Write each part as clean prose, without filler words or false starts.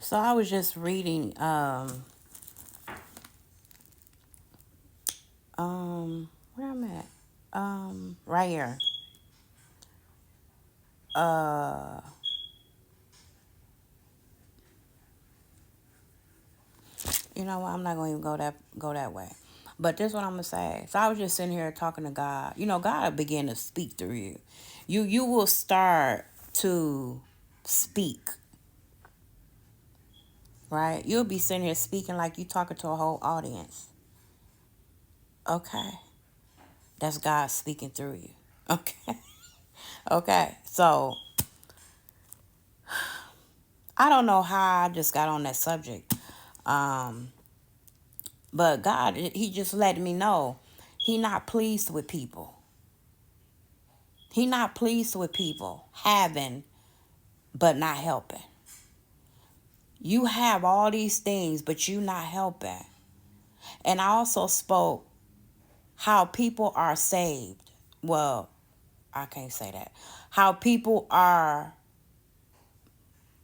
So I was just reading where I'm at. Right here. Uh you know what, I'm not gonna even go that way. But this is what I'm gonna say. So I was just sitting here talking to God. You know, God began to speak through you. You will start to speak, right? You'll be sitting here speaking like you talking to a whole audience. Okay. That's God speaking through you. Okay. Okay. So I don't know how I just got on that subject. Um, but God, He just let me know He not pleased with people. He not pleased with people having but not helping. You have all these things, but you not helping. And I also spoke how people are saved. Well, I can't say that. How people are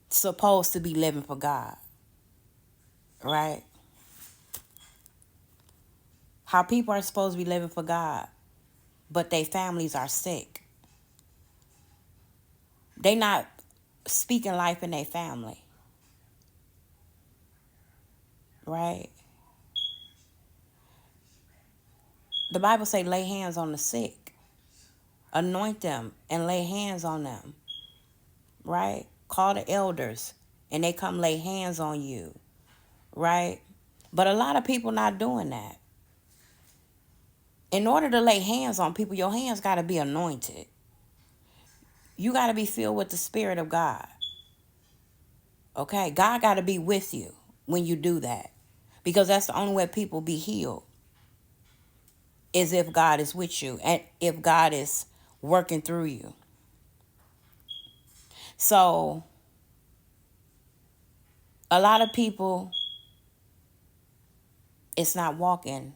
supposed to be living for God, right? How people are supposed to be living for God, but their families are sick. They not speaking life in their family, right? The Bible say lay hands on the sick, anoint them and lay hands on them, right? Call the elders and they come lay hands on you, right? But a lot of people not doing that. In order to lay hands on people, your hands got to be anointed. You got to be filled with the Spirit of God. Okay? God got to be with you when you do that. Because that's the only way people be healed, is if God is with you and if God is working through you. So, a lot of people, it's not walking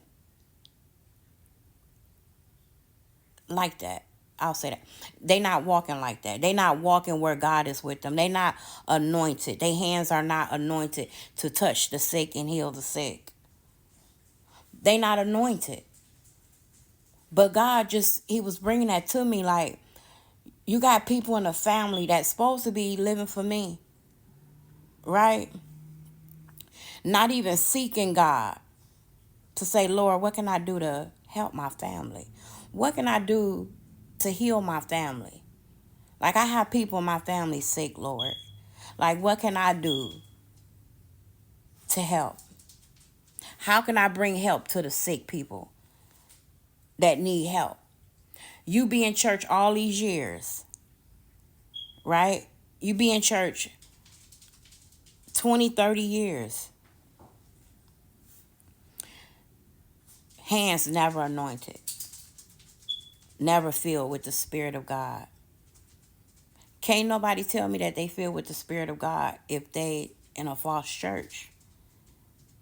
like that. I'll say that. They not walking like that. They not walking where God is with them. They not anointed. Their hands are not anointed to touch the sick and heal the sick. They not anointed. But God He was bringing that to me like, you got people in the family that's supposed to be living for me, right? Not even seeking God to say, Lord, what can I do to help my family? What can I do to heal my family? Like, I have people in my family sick, Lord. Like, what can I do to help? How can I bring help to the sick people that need help? You be in church all these years, right? You be in church 20, 30 years. Hands never anointed. Never filled with the Spirit of God. Can't nobody tell me that they filled with the Spirit of God if they in a false church.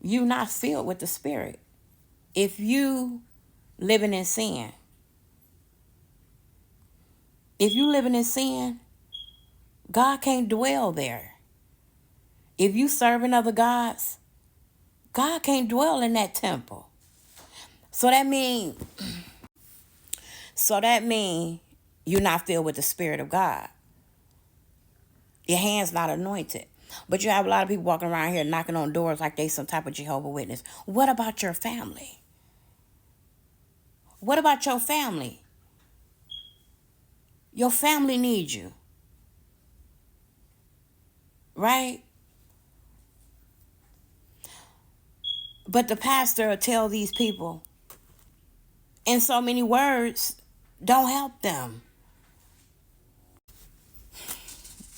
You not filled with the Spirit. If you living in sin, if you living in sin, God can't dwell there. If you serving other gods, God can't dwell in that temple. So that mean, you're not filled with the Spirit of God. Your hand's not anointed. But you have a lot of people walking around here knocking on doors like they some type of Jehovah Witness. What about your family? What about your family? Your family needs you. Right? But the pastor will tell these people in so many words, don't help them.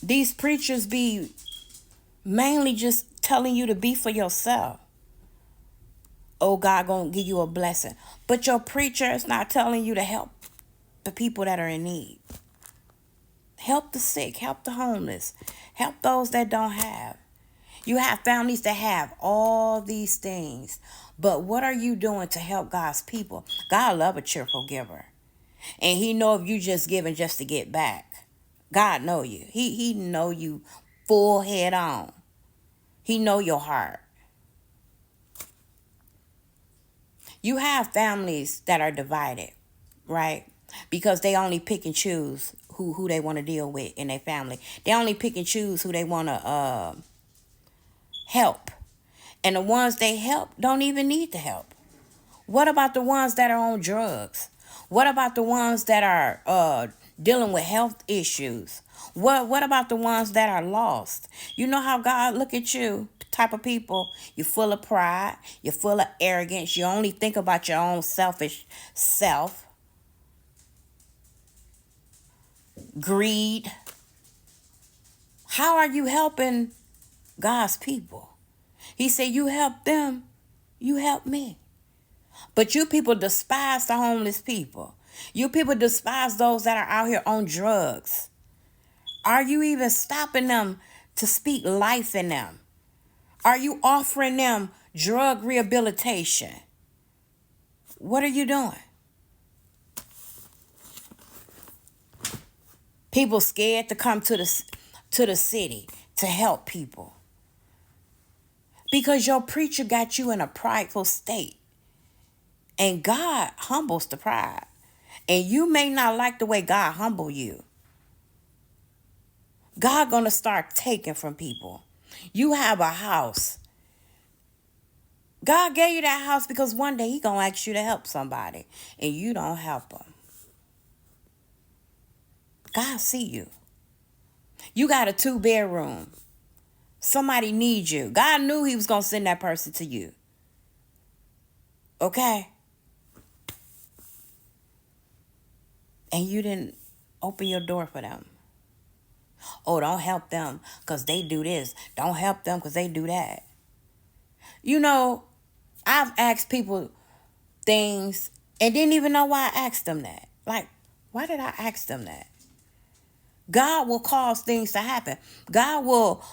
These preachers be mainly just telling you to be for yourself. Oh, God gonna give you a blessing. But your preacher is not telling you to help the people that are in need. Help the sick, help the homeless, help those that don't have. You have families that have all these things. But what are you doing to help God's people? God love a cheerful giver. And He know if you just giving just to get back. God know you. He know you full head on. He know your heart. You have families that are divided, right? Because they only pick and choose who they want to deal with in their family. They only pick and choose who they want to help. And the ones they help don't even need the help. What about the ones that are on drugs? What about the ones that are dealing with health issues? What about the ones that are lost? You know how God look at you, type of people. You're full of pride. You're full of arrogance. You only think about your own selfish self. Greed. How are you helping God's people? He said, you help them, you help me. But you people despise the homeless people. You people despise those that are out here on drugs. Are you even stopping them to speak life in them? Are you offering them drug rehabilitation? What are you doing? People scared to come to the city to help people. Because your preacher got you in a prideful state. And God humbles the pride. And you may not like the way God humble you. God gonna start taking from people. You have a house. God gave you that house because one day he gonna ask you to help somebody. And you don't help them. God see you. You got a 2-bedroom. Somebody needs you. God knew he was gonna send that person to you. Okay? And you didn't open your door for them. Oh, don't help them because they do this. Don't help them because they do that. You know, I've asked people things and didn't even know why I asked them that. Like, why did I ask them that? God will cause things to happen. God will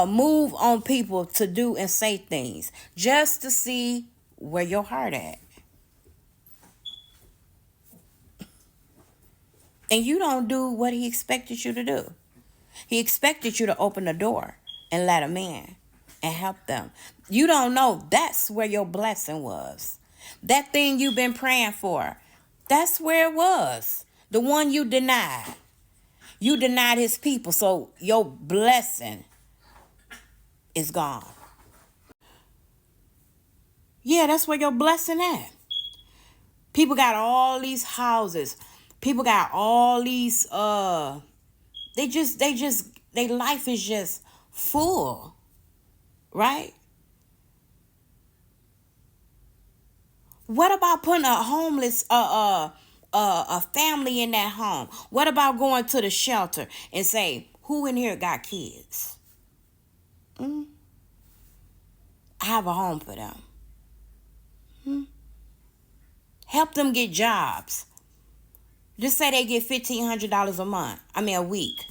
move on people to do and say things just to see where your heart at. And you don't do what he expected you to do. He expected you to open the door and let them in and help them. You don't know that's where your blessing was. That thing you've been praying for, that's where it was. The one you denied. You denied his people, so your blessing is gone. Yeah, that's where your blessing at. People got all these houses. People got all these their life is just full, right? What about putting a homeless a family in that home? What about going to the shelter and say, who in here got kids? I have a home for them. Help them get jobs. Just say they get $1,500 a month. A week.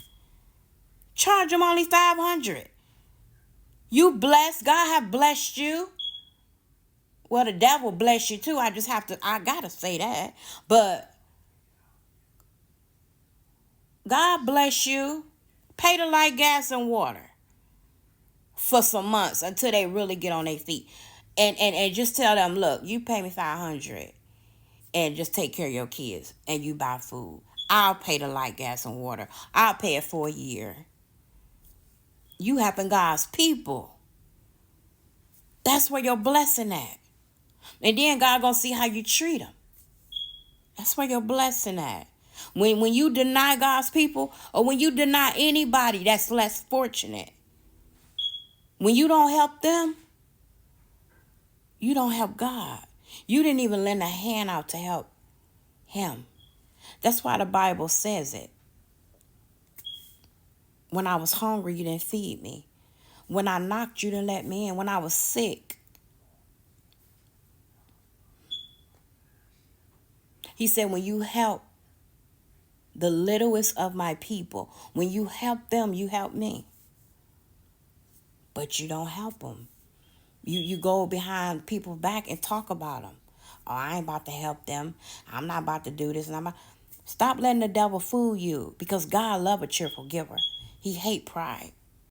Charge them only $500. You blessed. God have blessed you. Well, the devil bless you too. I gotta say that. But God bless you. Pay the light, gas, and water for some months until they really get on their feet. And just tell them, look, you pay me $500 and just take care of your kids and you buy food. I'll pay the light, gas, and water. I'll pay it for a year. You helping God's people. That's where your blessing at. And then God gonna see how you treat them. That's where your blessing at. When you deny God's people, or when you deny anybody that's less fortunate, when you don't help them, you don't help God. You didn't even lend a hand out to help him. That's why the Bible says it. When I was hungry, you didn't feed me. When I knocked, you didn't let me in. When I was sick. He said, when you help the littlest of my people, when you help them, you help me. But you don't help them. You go behind people's back and talk about them. Oh, I ain't about to help them. I'm not about to do this. Stop letting the devil fool you, because God love a cheerful giver. He hate pride.